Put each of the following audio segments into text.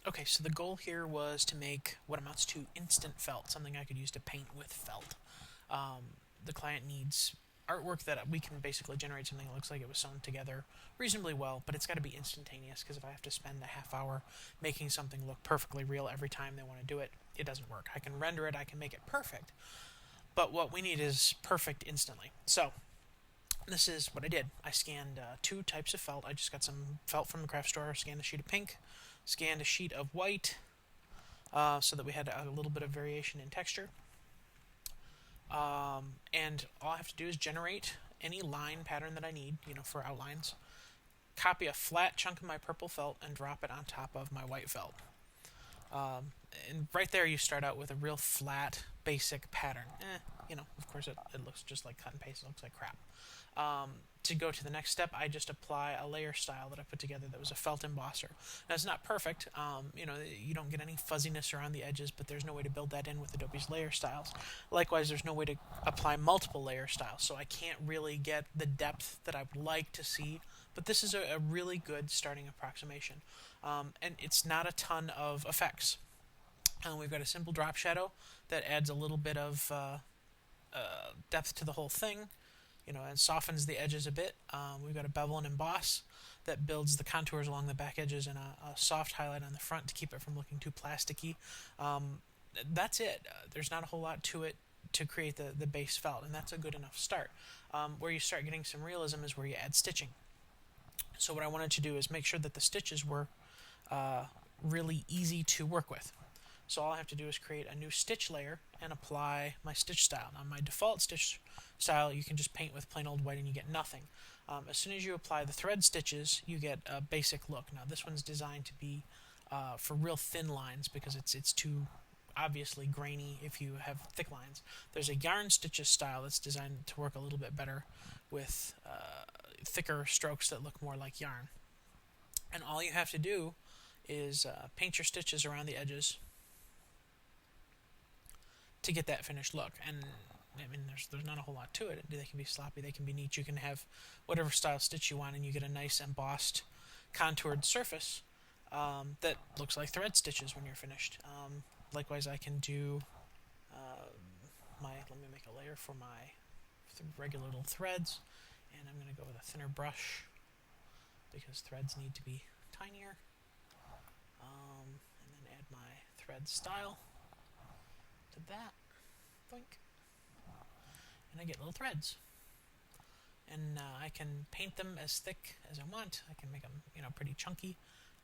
Okay, so the goal here was to make what amounts to instant felt, something I could use to paint with felt. The client needs artwork that we can basically generate something that looks like it was sewn together reasonably well, but it's got to be instantaneous because if I have to spend a half hour making something look perfectly real every time they want to do it, it doesn't work. I can render it, I can make it perfect, but what we need is perfect instantly. So this is what I did. I scanned two types of felt. I just got some felt from the craft store, scanned a sheet of pink, scanned a sheet of white, so that we had a little bit of variation in texture. And all I have to do is generate any line pattern that I need, for outlines. Copy a flat chunk of my purple felt and drop it on top of my white felt. And right there, you start out with a real flat, basic pattern. Of course, it looks just like cut and paste. It looks like crap. To go to the next step, I just apply a layer style that I put together that was a felt embosser. Now, it's not perfect. You don't get any fuzziness around the edges, but there's no way to build that in with Adobe's layer styles. Likewise, there's no way to apply multiple layer styles, so I can't really get the depth that I would like to see. But this is a really good starting approximation. And it's not a ton of effects. We've got a simple drop shadow that adds a little bit of depth to the whole thing, and softens the edges a bit. We've got a bevel and emboss that builds the contours along the back edges and a soft highlight on the front to keep it from looking too plasticky. That's it. There's not a whole lot to it to create the base felt, and that's a good enough start. Where you start getting some realism is where you add stitching. So what I wanted to do is make sure that the stitches were really easy to work with. So all I have to do is create a new stitch layer and apply my stitch style. Now, my default stitch style, you can just paint with plain old white and you get nothing. As soon as you apply the thread stitches, you get a basic look. Now, this one's designed to be for real thin lines because it's too obviously grainy if you have thick lines. There's a yarn stitches style that's designed to work a little bit better with thicker strokes that look more like yarn. And all you have to do is paint your stitches around the edges to get that finished look. And I mean, there's not a whole lot to it. They can be sloppy, they can be neat. You can have whatever style stitch you want, and you get a nice embossed, contoured surface that looks like thread stitches when you're finished. Likewise, I can do let me make a layer for my regular little threads, and I'm going to go with a thinner brush because threads need to be tinier. And then add my thread style to that. Blink. And I get little threads. And I can paint them as thick as I want. I can make them, pretty chunky.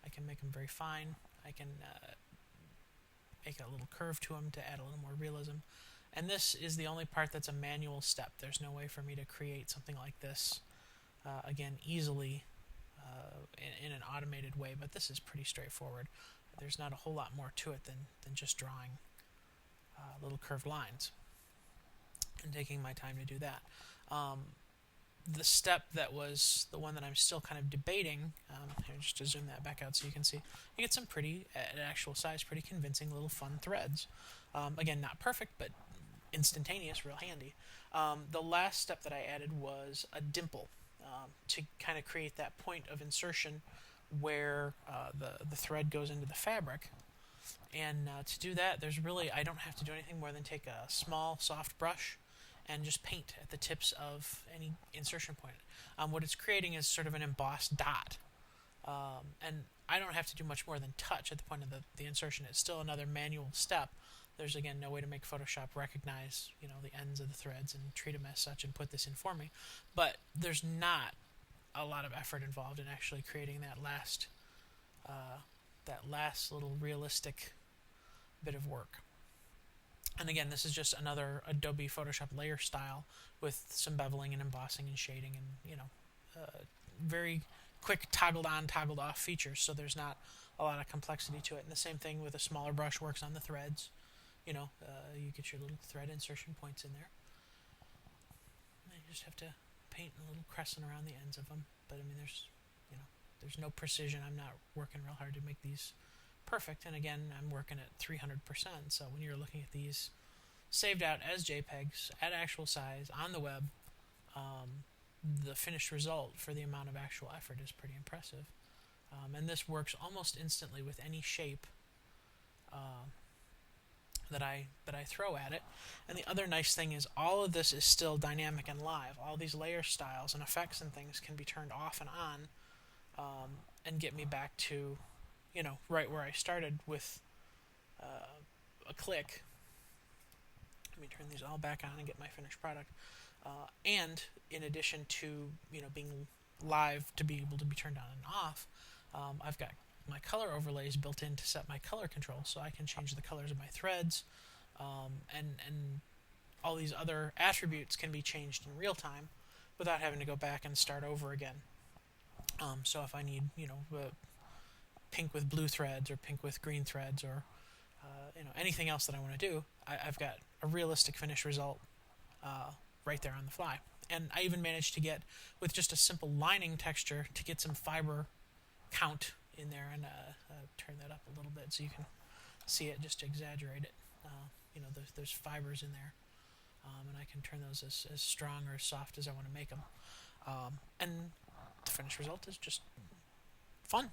I can make them very fine. I can make a little curve to them to add a little more realism. And this is the only part that's a manual step. There's no way for me to create something like this, again, easily in an automated way. But this is pretty straightforward. There's not a whole lot more to it than just drawing little curved lines and taking my time to do that. The step that was the one that I'm still kind of debating, here, just to zoom that back out so you can see, you get some pretty, at actual size, pretty convincing little fun threads. Again, not perfect, but instantaneous, real handy. The last step that I added was a dimple to kind of create that point of insertion where the thread goes into the fabric. And to do that, I don't have to do anything more than take a small, soft brush and just paint at the tips of any insertion point. What it's creating is sort of an embossed dot. And I don't have to do much more than touch at the point of the insertion. It's still another manual step. There's, again, no way to make Photoshop recognize, the ends of the threads and treat them as such and put this in for me. But there's not a lot of effort involved in actually creating that last little realistic bit of work. And again, this is just another Adobe Photoshop layer style with some beveling and embossing and shading and, very quick toggled on, toggled off features, so there's not a lot of complexity to it. And the same thing with a smaller brush works on the threads. You get your little thread insertion points in there. And you just have to paint a little crescent around the ends of them. But I mean, there's no precision. I'm not working real hard to make these perfect. And again, I'm working at 300%. So when you're looking at these saved out as JPEGs at actual size on the web, the finished result for the amount of actual effort is pretty impressive. And this works almost instantly with any shape that I throw at it. And the other nice thing is all of this is still dynamic and live. All these layer styles and effects and things can be turned off and on, and get me back to, right where I started with a click. Let me turn these all back on and get my finished product. And in addition to being live to be able to be turned on and off, I've got my color overlays built in to set my color control, so I can change the colors of my threads, and all these other attributes can be changed in real time without having to go back and start over again. So if I need pink with blue threads or pink with green threads or anything else that I want to do, I've got a realistic finished result right there on the fly. And I even managed to get, with just a simple lining texture, to get some fiber count in there, and turn that up a little bit so you can see it, just to exaggerate it. There's fibers in there, and I can turn those as strong or as soft as I want to make them. And the finished result is just fun.